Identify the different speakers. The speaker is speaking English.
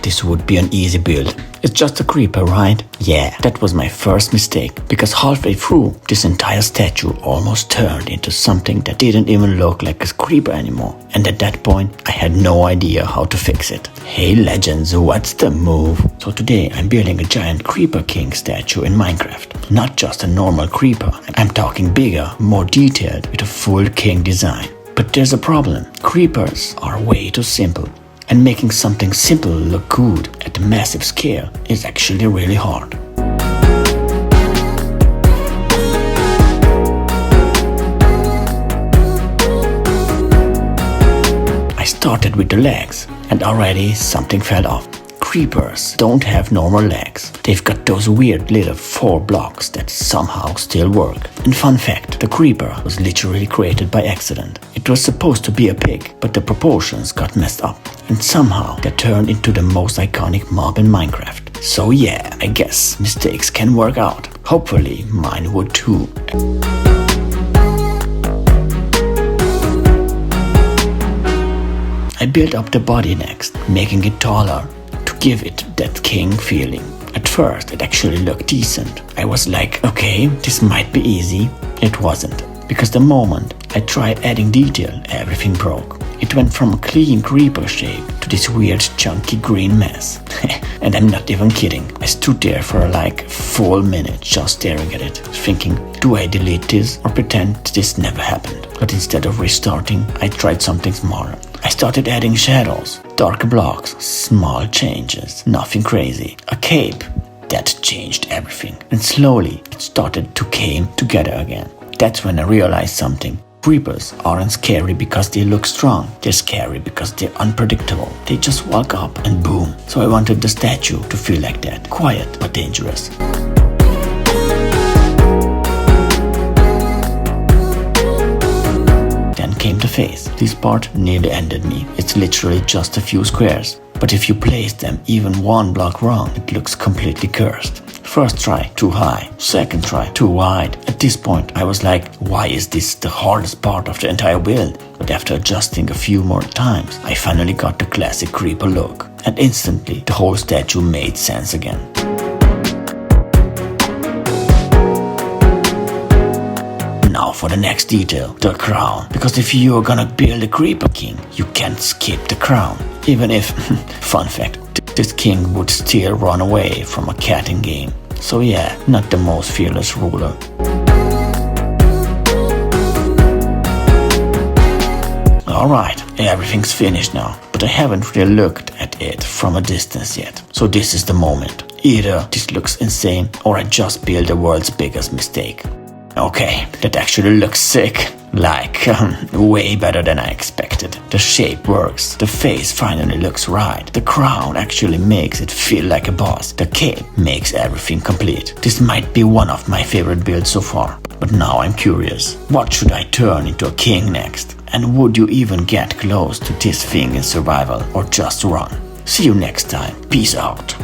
Speaker 1: this would be an easy build. It's just a creeper, right? Yeah, that was my first mistake, because halfway through, this entire statue almost turned into something that didn't even look like a creeper anymore. And at that point, I had no idea how to fix it. Hey legends, what's the move? So today I'm building a giant creeper king statue in Minecraft. Not just a normal creeper, I'm talking bigger, more detailed, with a full king design. But there's a problem. Creepers are way too simple. And making something simple look good at a massive scale is actually really hard. I started with the legs, and already something fell off. Creepers don't have normal legs. They've got those weird little 4 blocks that somehow still work. And fun fact, the creeper was literally created by accident. It was supposed to be a pig, but the proportions got messed up. And somehow that turned into the most iconic mob in Minecraft. So yeah, I guess mistakes can work out. Hopefully mine would too. I built up the body next, making it taller to give it that king feeling. At first it actually looked decent. I was like, okay, this might be easy. It wasn't, because the moment I tried adding detail, everything broke. It went from a clean creeper shape to this weird chunky green mess. And I'm not even kidding. I stood there for like a full minute just staring at it, thinking, do I delete this or pretend this never happened? But instead of restarting, I tried something smaller. I started adding shadows, dark blocks, small changes, nothing crazy. A cape, that changed everything. And slowly it started to came together again. That's when I realized something. Creepers aren't scary because they look strong. They're scary because they're unpredictable. They just walk up and boom. So I wanted the statue to feel like that. Quiet but dangerous. Then came the face. This part nearly ended me. It's literally just a few squares. But if you place them even 1 block wrong, it looks completely cursed. First try, too high. Second try, too wide. At this point, I was like, why is this the hardest part of the entire build? But after adjusting a few more times, I finally got the classic creeper look. And instantly, the whole statue made sense again. Now for the next detail, the crown. Because if you're gonna build a creeper king, you can't skip the crown. Even if, fun fact, this king would still run away from a cat in game. So yeah, not the most fearless ruler. Alright, everything's finished now, but I haven't really looked at it from a distance yet. So this is the moment. Either this looks insane or I just built the world's biggest mistake. Okay, that actually looks sick. Like, way better than I expected. The shape works, the face finally looks right, the crown actually makes it feel like a boss, the cape makes everything complete. This might be one of my favorite builds so far, but now I'm curious. What should I turn into a king next? And would you even get close to this thing in survival or just run? See you next time. Peace out.